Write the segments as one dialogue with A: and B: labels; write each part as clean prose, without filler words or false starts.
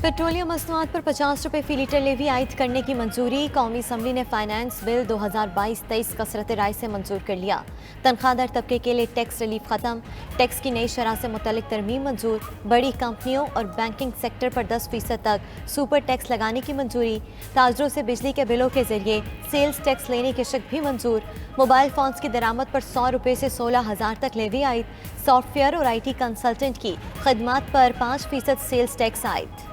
A: Petroleum मसनूआत पर 50 रुपये फी litre levy आयद करने की मंजूरी। कौमी असम्बली ने फाइनेंस बिल 2022-23 कसरत राय से मंजूर कर लिया। तनख्वाहदार तबके के लिए टैक्स रिलीफ खत्म। टैक्स की नई शरह से मुतल्लिक तरमीम मंजूर। बड़ी कंपनियों और बैंकिंग सेक्टर पर 10% तक सुपर टैक्स लगाने की मंजूरी। ताजरों से बिजली के बिलों के जरिए सेल्स टैक्स लेने के शक भी मंजूर। मोबाइल फोन्स की दरामद पर 100 रुपये से 16,000 तक लेवी आयद। सॉफ्टवेयर और IT कंसल्टेंट की खदमात पर 5% सेल्स टैक्स आयद।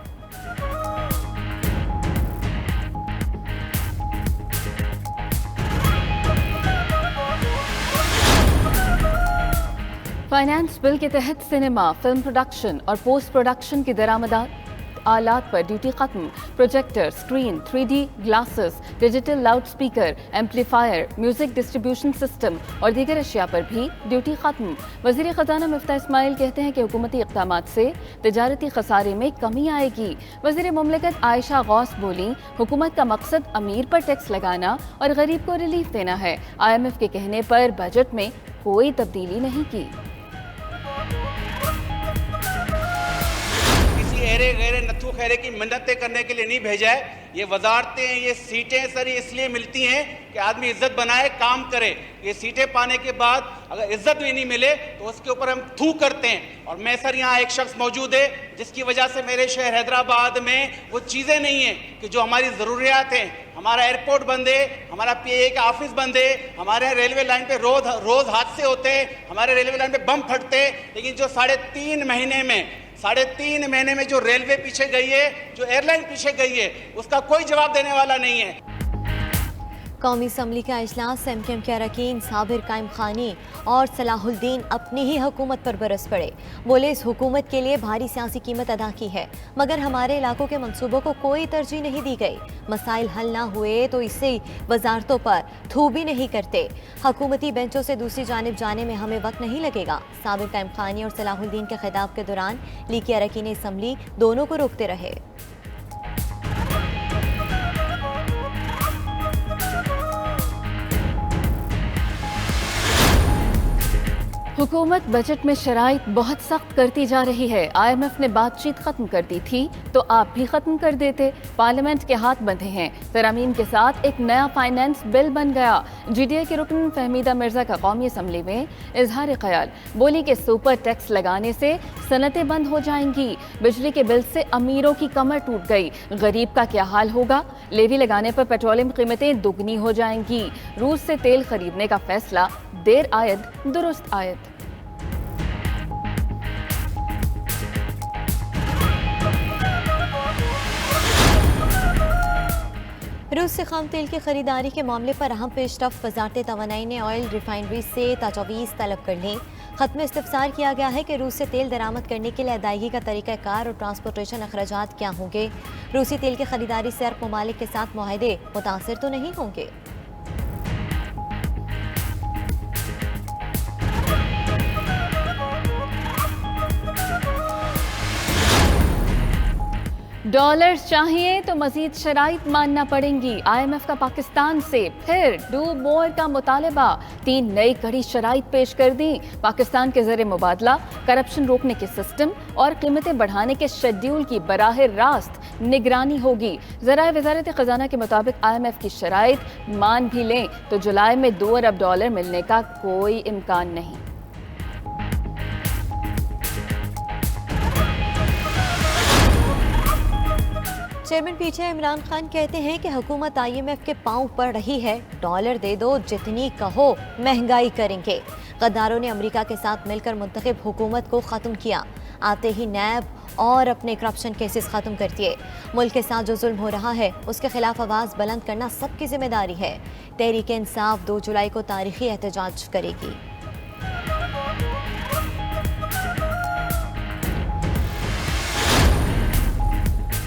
B: फाइनेंस बिल के तहत सिनेमा, फिल्म प्रोडक्शन और पोस्ट प्रोडक्शन की दरामदात आलात पर ड्यूटी खत्म। Projector, screen, 3D glasses, digital loud speaker, amplifier, music distribution system और दीगर अशिया पर भी ड्यूटी खत्म। वज़ीर ख़जाना मिफ्ता इस्माइल कहते हैं कि हुकूमती इक़दामात से तिजारती खसारे में कमी आएगी। वज़ीर मुमलिकत आयशा गौस बोली, हुकूमत का मकसद अमीर पर टैक्स लगाना और गरीब को रिलीफ देना है। IMF के कहने पर बजट में कोई तब्दीली नहीं की।
C: एरे गैरे नथु खैरे की मिन्नतें करने के लिए नहीं भेजा है। ये वजारतें, ये सीटें सर इसलिए मिलती हैं कि आदमी इज्जत बनाए, काम करे। ये सीटें पाने के बाद अगर इज्जत भी नहीं मिले तो उसके ऊपर हम थू करते हैं। और मैं सर यहाँ एक शख्स मौजूद है जिसकी वजह से मेरे शहर हैदराबाद में वो चीज़ें नहीं हैं कि जो हमारी ज़रूरियात हैं। हमारा एयरपोर्ट बंद है, हमारा PA का ऑफिस बंद है, हमारे रेलवे लाइन पे रोज हादसे होते हैं, हमारे रेलवे लाइन पे बम फटते हैं। लेकिन जो 3.5 महीने में जो रेलवे पीछे गई है, जो एयरलाइन पीछे गई है, उसका कोई जवाब देने वाला नहीं है।
A: कौमी असम्बली का इजलास MKM के अरकान साबिर कायम खानी और सलाहुद्दीन अपनी ही हुकूमत पर बरस पड़े। बोले, इस हुकूमत के लिए भारी सियासी कीमत अदा की है, मगर हमारे इलाकों के मंसूबों को कोई तरजीह नहीं दी गई। मसाइल हल ना हुए तो इसे वजारतों पर थू भी नहीं करते। हुकूमती बेंचों से दूसरी जानिब जाने में हमें वक्त नहीं लगेगा। साबिर कायम खानी और सलाहुद्दीन के खिताब के दौरान लीगी अरकान असम्बली दोनों को रोकते रहे।
B: हुकूमत बजट में शराइत बहुत सख्त करती जा रही है। IMF ने बातचीत खत्म कर दी थी तो आप भी खत्म कर देते। पार्लियामेंट के हाथ बंधे हैं। तरमीम के साथ एक नया फाइनेंस बिल बन गया। GDA के रुकन फहमीदा मिर्जा का कौमी असम्बली में इजहार ख्याल। बोली कि सुपर टैक्स लगाने से सनतें बंद हो जाएंगी। बिजली के बिल से अमीरों की कमर टूट गई, गरीब का क्या हाल होगा। लेवी लगाने पर पेट्रोलियम कीमतें दुगनी हो जाएंगी। रूस से तेल खरीदने का फैसला देर आयद दुरुस्त आयद।
A: रूस से खाम तेल की खरीदारी के मामले पर अहम पेशरफ। वजारत तवानाई ने ऑयल रिफाइनरी से तजवीज़ तलब कर ली। खत्म इस्तफसार किया गया है कि रूस से तेल दरामद करने के लिए अदायगी का तरीक़ाकार और ट्रांसपोर्टेशन अखराजात क्या होंगे। रूसी तेल की खरीदारी से अरब ममालिक के साथ मुआहदे मुतासिर तो नहीं होंगे।
B: डॉलर्स चाहिए तो मजीद शराइत मानना पड़ेंगी। IMF का पाकिस्तान से फिर डू मोर का मुतालबा। 3 नई कड़ी शराइत पेश कर दी। पाकिस्तान के ज़रिए मुबादला, करप्शन रोकने के सिस्टम और कीमतें बढ़ाने के शेड्यूल की बराह रास्त निगरानी होगी। ज़राए वज़ारत ख़जाना के मुताबिक IMF की शराइत मान भी लें तो जुलाई में $2 अरब मिलने का कोई इम्कान नहीं।
A: चेयरमैन पीछे इमरान खान कहते हैं कि हुकूमत IMF के पांव पड़ रही है। डॉलर दे दो, जितनी कहो महंगाई करेंगे। गद्दारों ने अमेरिका के साथ मिलकर मुंतखब हुकूमत को ख़त्म किया। आते ही नैब और अपने करप्शन केसेस ख़त्म कर दिए। मुल्क के साथ जो जुल्म हो रहा है उसके खिलाफ आवाज़ बुलंद करना सबकी जिम्मेदारी है। तहरीक इंसाफ 2 जुलाई को तारीखी एहतजाज करेगी।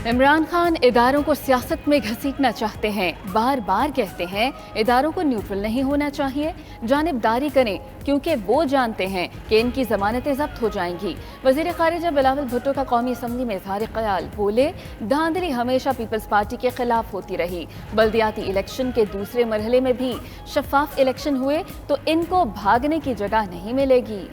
B: इमरान खान इदारों को सियासत में घसीटना चाहते हैं। बार बार कहते हैं इदारों को न्यूट्रल नहीं होना चाहिए, जानिबदारी करें, क्योंकि वो जानते हैं कि इनकी जमानतें जब्त हो जाएंगी। वज़ीर ख़ारिजा बिलावल भुट्टो का कौमी असम्बली में इज़हार ख्याल। बोले, धांधली हमेशा पीपल्स पार्टी के खिलाफ होती रही। बल्दियाती इलेक्शन के दूसरे मरहले में भी शफाफ इलेक्शन हुए तो इनको भागने की जगह नहीं मिलेगी।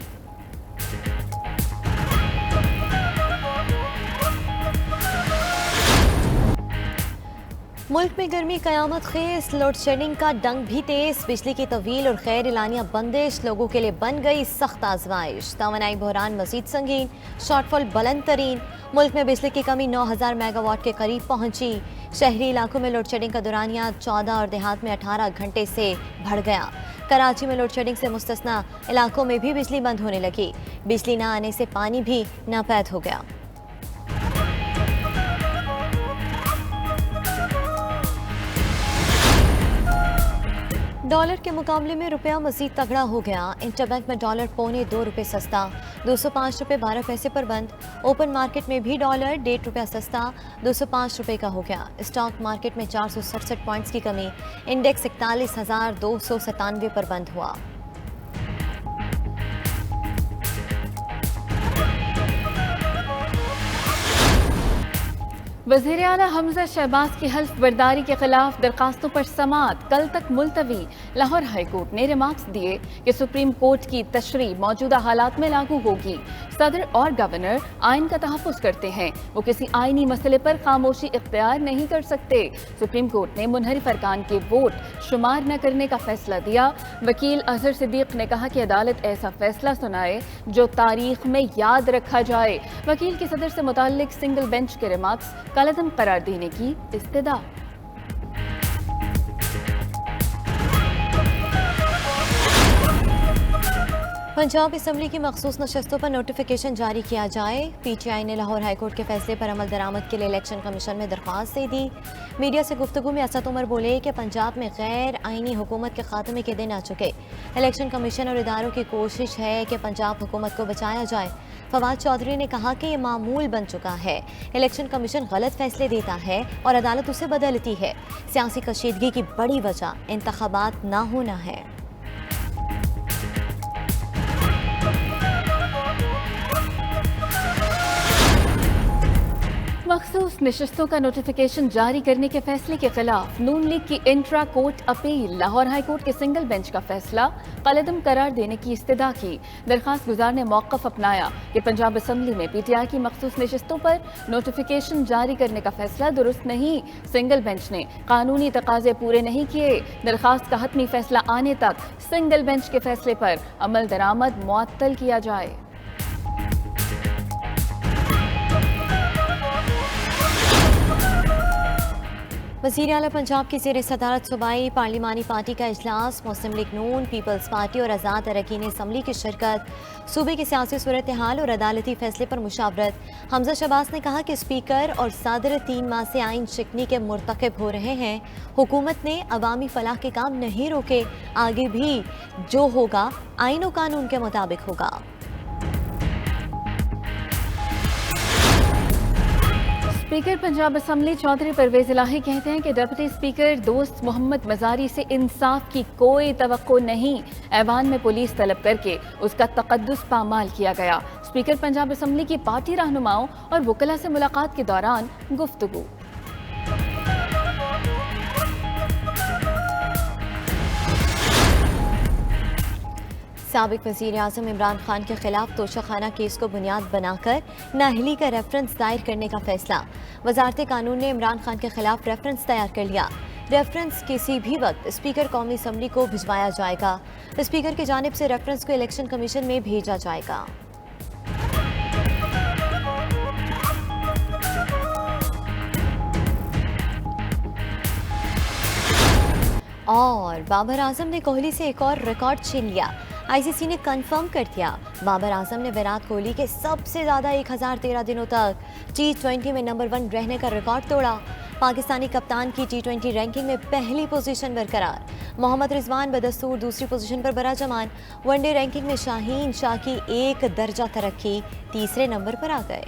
A: मुल्क में गर्मी कयामत खेज, लोड शेडिंग का डंग भी तेज, बिजली की तवील और खैर एलानिया बंदिश लोगों के लिए बन गई सख्त आजमाइश। तवानाई बहरान मजीद संगीन, शॉर्टफॉल बुलंद तरीन। मुल्क में बिजली की कमी 9000 मेगावाट के करीब पहुंची। शहरी इलाकों में लोड शेडिंग का दौरानिया 14 और देहात में 18 घंटे से बढ़ गया। कराची में लोड शेडिंग से मुस्तस्ना इलाकों में भी बिजली बंद होने लगी। बिजली न आने से पानी भी नापैद हो गया। डॉलर के मुकाबले में रुपया मजीद तगड़ा हो गया। इंटरबैंक में डॉलर पौने ₹2 सस्ता, 205 रुपये 12 पैसे पर बंद। ओपन मार्केट में भी डॉलर ₹1.5 सस्ता, 205 रुपये का हो गया। स्टॉक मार्केट में 467 पॉइंट्स की कमी, इंडेक्स 41,297 पर बंद हुआ।
B: वज़ीर आला हमजा शहबाज की हल्फ बर्दारी के खिलाफ दरखास्तों पर समाअत कल तक मुलतवी। लाहौर हाई कोर्ट ने रिमार्क्स दिए कि सुप्रीम कोर्ट की तशरीह मौजूदा हालात में लागू होगी। सदर और गवर्नर आइन का तहफ़्फ़ुज़ करते हैं, वो किसी आइनी मसले पर खामोशी इख्तियार नहीं कर सकते। सुप्रीम कोर्ट ने मुनहरिफ अरकान के वोट शुमार न करने का फैसला दिया। वकील अजहर सिद्दीक ने कहा कि अदालत ऐसा फैसला सुनाए जो तारीख में याद रखा जाए। वकील की सदर से मुताल्लिक सिंगल बेंच के रिमार्क्स कलअदम करार देने की इस्तदा।
A: पंजाब असम्बली की मखसूस नशस्तों पर नोटिफिकेशन जारी किया जाए। PTI ने लाहौर हाईकोर्ट के फैसले पर अमल दरामद के लिए इलेक्शन कमीशन में दरख्वास्त दे दी। मीडिया से गुफ्तगू में असद उमर बोले कि पंजाब में गैर आइनी हुकूमत के खात्मे के दिन आ चुके। इलेक्शन कमीशन और इदारों की कोशिश है कि पंजाब हुकूमत को बचाया जाए। फवाद चौधरी ने कहा कि ये मामूल बन चुका है। इलेक्शन कमीशन गलत फैसले देता है और अदालत उसे बदलती है। सियासी कशीदगी की बड़ी वजह इंतखाबात ना होना है।
B: मखसूस नशस्तों का नोटिफिकेशन जारी करने के फैसले के खिलाफ नून लीग की intra court appeal. Lahore high court के सिंगल बेंच का फैसला कलअदम करार देने की इस्तदा की। दरखास्त गुजार ने मौक़िफ़ अपनाया कि पंजाब असम्बली में PTI की मखसूस नशस्तों पर नोटिफिकेशन जारी करने का फैसला दुरुस्त नहीं। सिंगल बेंच ने कानूनी तकाजे पूरे नहीं किए। दरखास्त का हतमी फैसला आने तक सिंगल बेंच के फैसले पर अमल दरामद मुअत्तल किया जाए।
A: वज़ीर आला पंजाब की ज़ेर सदारत सूबाई पार्लिमानी पार्टी का इजलास। मुस्लिम लीग नून, पीपल्स पार्टी और आज़ाद अरकान असम्बली की शिरकत। सूबे की सियासी सूरत हाल और अदालती फैसले पर मुशावरत। हमजा शहबाज ने कहा कि स्पीकर और सदर 3 माह से आइन शिकनी के मुर्तकिब हो रहे हैं। हुकूमत ने अवामी फलाह के काम नहीं रोके, आगे भी जो होगा आइन और कानून के मुताबिक होगा।
B: स्पीकर पंजाब असम्बली चौधरी परवेज इलाही कहते हैं कि डिप्टी स्पीकर दोस्त मोहम्मद मजारी से इंसाफ की कोई तवक्को नहीं। ऐवान में पुलिस तलब करके उसका तकद्दुस पामाल किया गया। स्पीकर पंजाब असम्बली की पार्टी रहनुमाओं और वकला से मुलाकात के दौरान गुफ्तगू।
A: साबिक वज़ीर आज़म इमरान खान के खिलाफ तोशाखाना केस को बुनियाद बनाकर नाअहली का रेफरेंस दायर करने का फैसला। वजारत कानून ने इमरान खान के खिलाफ रेफरेंस तैयार कर लिया। रेफरेंस किसी भी वक्त स्पीकर कौमी असम्बली को भिजवाया जाएगा। स्पीकर की जानिब से रेफरेंस को इलेक्शन कमीशन में भेजा जाएगा। और बाबर आजम ने कोहली से एक और रिकॉर्ड छीन लिया। ICC ने कंफर्म कर दिया, बाबर आजम ने विराट कोहली के सबसे ज़्यादा 1013 दिनों तक T20 में नंबर 1 रहने का रिकॉर्ड तोड़ा। पाकिस्तानी कप्तान की T20 रैंकिंग में पहली पोजीशन बरकरार। मोहम्मद रिजवान बदस्तूर दूसरी पोजीशन पर बराजमान। वनडे रैंकिंग में शाहीन शाह की 1 दर्जा तरक्की, तीसरे नंबर पर आ गए।